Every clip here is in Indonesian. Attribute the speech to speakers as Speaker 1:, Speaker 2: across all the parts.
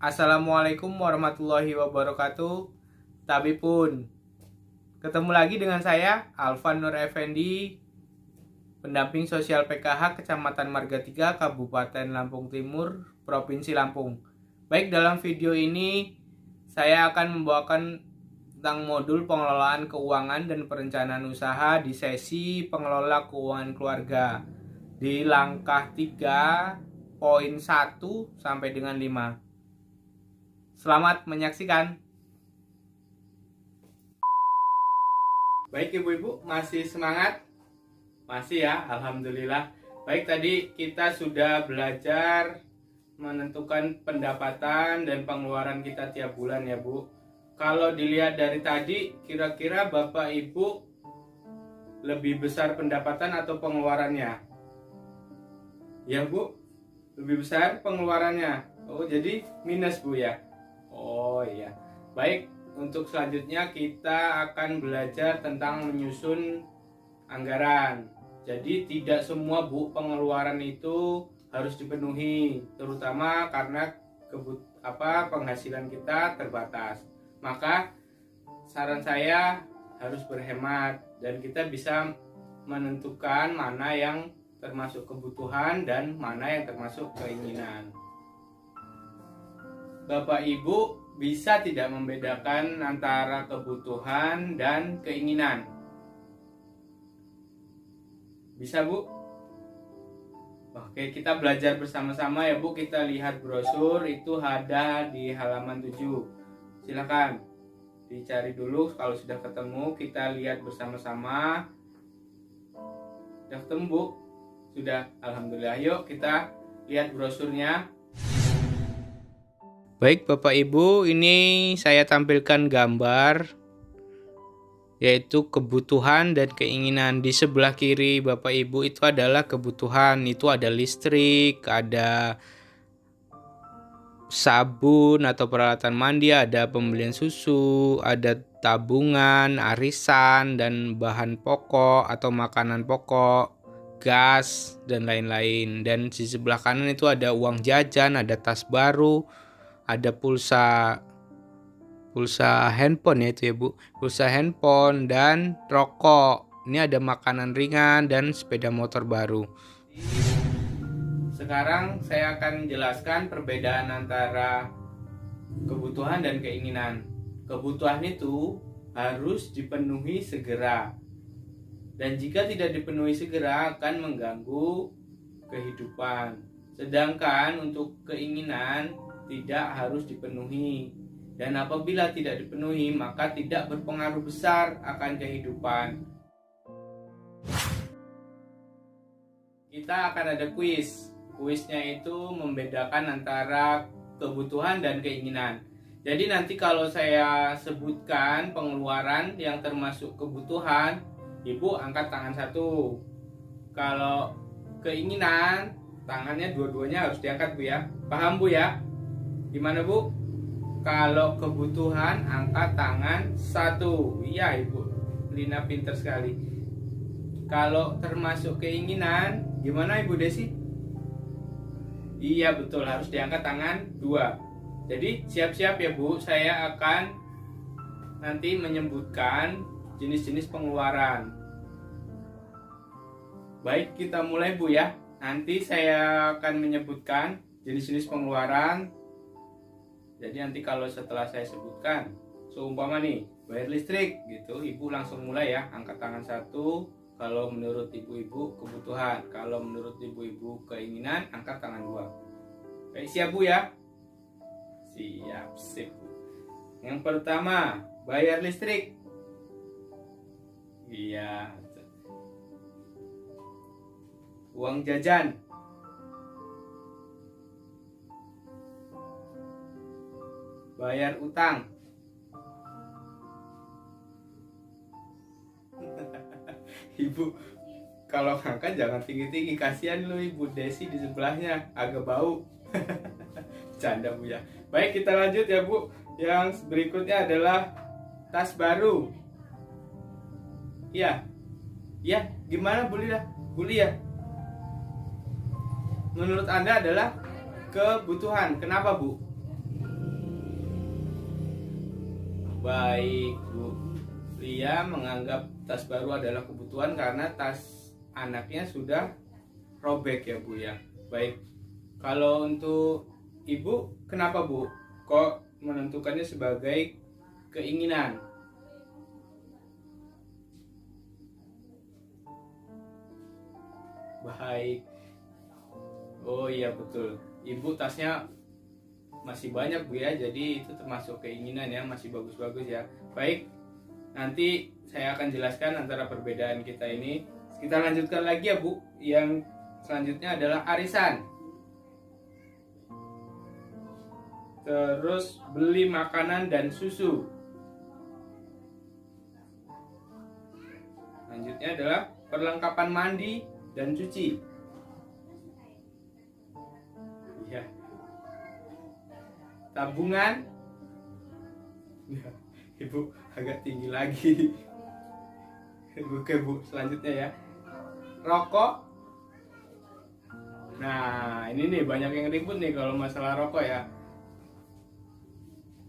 Speaker 1: Assalamualaikum warahmatullahi wabarakatuh. Tapi pun ketemu lagi dengan saya Alvan Nur Effendi, pendamping sosial PKH Kecamatan Marga 3, Kabupaten Lampung Timur, Provinsi Lampung. Baik, dalam video ini saya akan membawakan tentang modul pengelolaan keuangan dan perencanaan usaha di sesi pengelola keuangan keluarga di langkah 3.1 sampai dengan 5. Selamat menyaksikan. Baik ibu-ibu, masih semangat? Masih ya, alhamdulillah. Baik, tadi kita sudah belajar menentukan pendapatan dan pengeluaran kita tiap bulan ya Bu. Kalau dilihat dari tadi, kira-kira Bapak Ibu lebih besar pendapatan atau pengeluarannya? Ya Bu, lebih besar pengeluarannya. Oh, jadi minus Bu ya. Oh iya. Baik, untuk selanjutnya kita akan belajar tentang menyusun anggaran. Jadi tidak semua Bu pengeluaran itu harus dipenuhi, terutama karena penghasilan kita terbatas. Maka saran saya harus berhemat dan kita bisa menentukan mana yang termasuk kebutuhan dan mana yang termasuk keinginan. Bapak Ibu bisa tidak membedakan antara kebutuhan dan keinginan? Bisa Bu? Oke, kita belajar bersama-sama ya Bu. Kita lihat brosur, itu ada di halaman 7. Silakan dicari dulu, kalau sudah ketemu kita lihat bersama-sama. Sudah ketemu Bu? Sudah, alhamdulillah. Yuk kita lihat brosurnya. Baik Bapak Ibu, ini saya tampilkan gambar yaitu kebutuhan dan keinginan. Di sebelah kiri Bapak Ibu itu adalah kebutuhan, itu ada listrik, ada sabun atau peralatan mandi, ada pembelian susu, ada tabungan, arisan, dan bahan pokok atau makanan pokok, gas, dan lain-lain. Dan di sebelah kanan itu ada uang jajan, ada tas baru, ada pulsa handphone ya itu ya Bu, pulsa handphone dan rokok. Ini ada makanan ringan dan sepeda motor baru. Sekarang saya akan menjelaskan perbedaan antara kebutuhan dan keinginan. Kebutuhan itu harus dipenuhi segera, dan jika tidak dipenuhi segera akan mengganggu kehidupan. Sedangkan untuk keinginan tidak harus dipenuhi, dan apabila tidak dipenuhi maka tidak berpengaruh besar akan kehidupan. Kita akan ada kuis. Kuisnya itu membedakan antara kebutuhan dan keinginan. Jadi nanti kalau saya sebutkan pengeluaran yang termasuk kebutuhan, Ibu angkat tangan 1. Kalau keinginan, tangannya dua-duanya harus diangkat Bu ya. Paham Bu ya? Gimana Bu? Kalau kebutuhan angkat tangan 1. Iya Ibu Lina, pinter sekali. Kalau termasuk keinginan, gimana Ibu Desi? Iya betul, harus diangkat tangan 2. Jadi siap-siap ya Bu, saya akan nanti menyebutkan jenis-jenis pengeluaran. Baik, kita mulai Bu ya. Nanti saya akan menyebutkan jenis-jenis pengeluaran. Jadi nanti kalau setelah saya sebutkan, seumpama nih bayar listrik gitu, Ibu langsung mulai ya, angkat tangan 1. Kalau menurut ibu-ibu kebutuhan, kalau menurut ibu-ibu keinginan, angkat tangan 2. Baik, siap Bu ya? Siap, sip. Yang pertama, bayar listrik. Iya. Uang jajan. Bayar utang. Ibu kalau ngangkat jangan tinggi-tinggi, kasihan lu Ibu Desi di sebelahnya agak bau. Canda Bu ya. Baik, kita lanjut ya Bu. Yang berikutnya adalah tas baru. Iya. Ya, gimana Bu Lina? Bu Lia? Menurut Anda adalah kebutuhan. Kenapa Bu? Baik, Bu Lia menganggap tas baru adalah kebutuhan karena tas anaknya sudah robek ya Bu ya. Baik, kalau untuk Ibu, kenapa Bu kok menentukannya sebagai keinginan? Baik. Oh iya betul. Ibu tasnya masih banyak Bu ya, jadi itu termasuk keinginan ya, masih bagus-bagus ya. Baik, nanti saya akan jelaskan antara perbedaan kita ini. Kita lanjutkan lagi ya Bu. Yang selanjutnya adalah arisan. Terus beli makanan dan susu. Selanjutnya adalah perlengkapan mandi dan cuci. Ya. Tabungan. Ya, Ibu agak tinggi lagi. Oke Bu, selanjutnya ya. Rokok. Nah, ini nih banyak yang ribut nih kalau masalah rokok ya.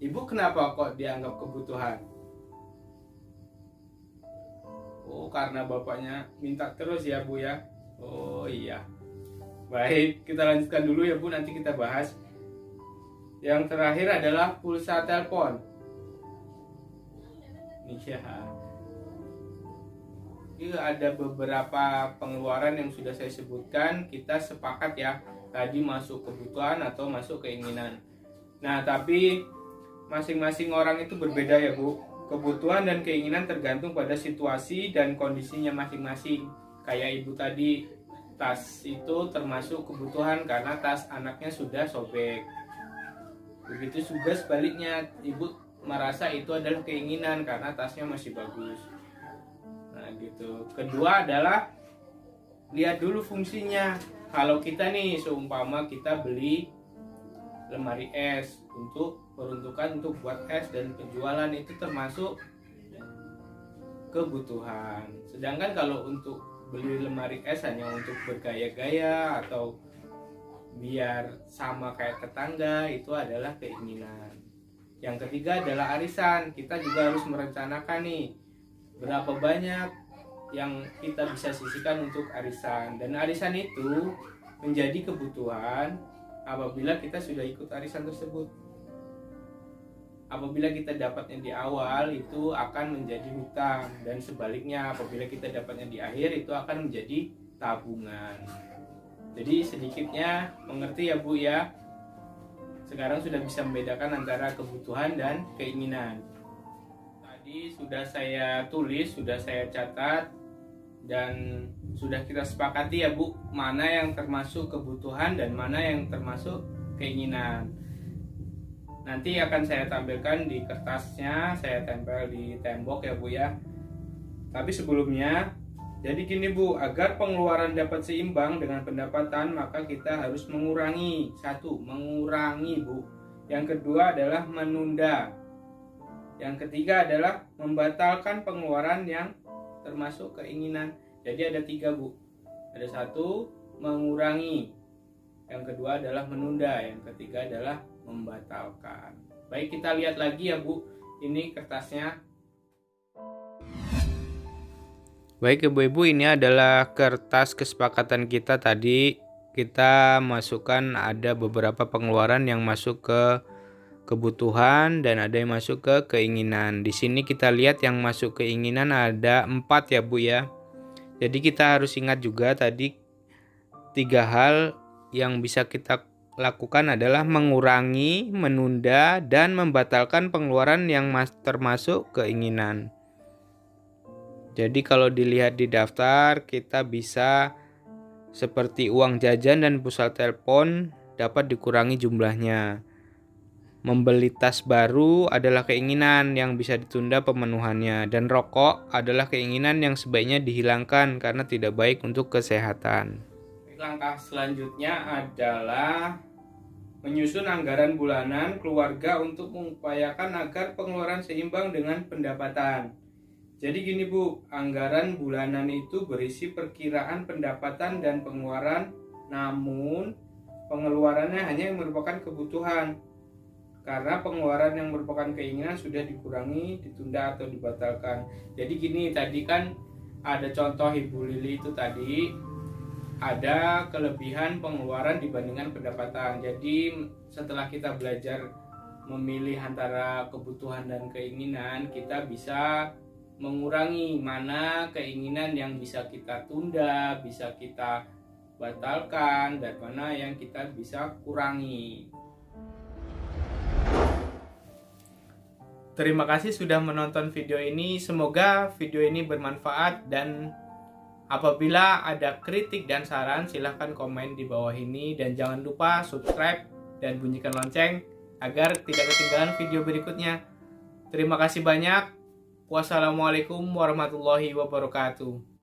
Speaker 1: Ibu kenapa kok dianggap kebutuhan? Oh, karena bapaknya minta terus ya Bu ya. Oh iya. Baik, kita lanjutkan dulu ya Bu, nanti kita bahas. Yang terakhir adalah pulsa telepon. Iya. Ini ada beberapa pengeluaran yang sudah saya sebutkan. Kita sepakat ya, tadi masuk kebutuhan atau masuk keinginan. Nah, tapi masing-masing orang itu berbeda ya Bu. Kebutuhan dan keinginan tergantung pada situasi dan kondisinya masing-masing. Kayak Ibu tadi, tas itu termasuk kebutuhan karena tas anaknya sudah sobek. Begitu juga sebaliknya, Ibu merasa itu adalah keinginan karena tasnya masih bagus. Nah gitu. Kedua adalah lihat dulu fungsinya. Kalau kita nih seumpama kita beli lemari es untuk peruntukan untuk buat es dan penjualan, itu termasuk kebutuhan. Sedangkan kalau untuk beli lemari es hanya untuk bergaya-gaya atau biar sama kayak tetangga, itu adalah keinginan. Yang ketiga adalah arisan. Kita juga harus merencanakan nih berapa banyak yang kita bisa sisihkan untuk arisan. Dan arisan itu menjadi kebutuhan apabila kita sudah ikut arisan tersebut. Apabila kita dapatnya di awal, itu akan menjadi hutang, dan sebaliknya apabila kita dapatnya di akhir, itu akan menjadi tabungan. Jadi sedikitnya mengerti ya Bu ya. Sekarang sudah bisa membedakan antara kebutuhan dan keinginan. Tadi sudah saya tulis, sudah saya catat, dan sudah kita sepakati ya Bu, mana yang termasuk kebutuhan dan mana yang termasuk keinginan. Nanti akan saya tampilkan di kertasnya, saya tempel di tembok ya Bu ya. Tapi sebelumnya, jadi gini Bu, agar pengeluaran dapat seimbang dengan pendapatan, maka kita harus mengurangi. Satu, mengurangi Bu. Yang kedua adalah menunda. Yang ketiga adalah membatalkan pengeluaran yang termasuk keinginan. Jadi ada 3 Bu. Ada 1, mengurangi. Yang kedua adalah menunda. Yang ketiga adalah membatalkan. Baik, kita lihat lagi ya Bu. Ini kertasnya. Baik Ibu-ibu, ini adalah kertas kesepakatan kita tadi. Kita masukkan ada beberapa pengeluaran yang masuk ke kebutuhan dan ada yang masuk ke keinginan. Di sini kita lihat yang masuk keinginan ada 4 ya Bu ya. Jadi kita harus ingat juga tadi 3 hal yang bisa kita lakukan adalah mengurangi, menunda, dan membatalkan pengeluaran yang termasuk keinginan. Jadi kalau dilihat di daftar, kita bisa seperti uang jajan dan pulsa telepon dapat dikurangi jumlahnya. Membeli tas baru adalah keinginan yang bisa ditunda pemenuhannya, dan rokok adalah keinginan yang sebaiknya dihilangkan karena tidak baik untuk kesehatan. Langkah selanjutnya adalah menyusun anggaran bulanan keluarga untuk mengupayakan agar pengeluaran seimbang dengan pendapatan. Jadi gini Bu, anggaran bulanan itu berisi perkiraan pendapatan dan pengeluaran, namun pengeluarannya hanya yang merupakan kebutuhan. karena pengeluaran yang merupakan keinginan sudah dikurangi, ditunda atau dibatalkan. Jadi gini, tadi kan ada contoh Ibu Lili itu tadi ada kelebihan pengeluaran dibandingkan pendapatan. Jadi setelah kita belajar memilih antara kebutuhan dan keinginan, kita bisa mengurangi mana keinginan yang bisa kita tunda, bisa kita batalkan, dan mana yang kita bisa kurangi. Terima kasih sudah menonton video ini. Semoga video ini bermanfaat, dan apabila ada kritik dan saran silahkan komen di bawah ini, dan jangan lupa subscribe dan bunyikan lonceng agar tidak ketinggalan video berikutnya. Terima kasih banyak. Wassalamualaikum warahmatullahi wabarakatuh.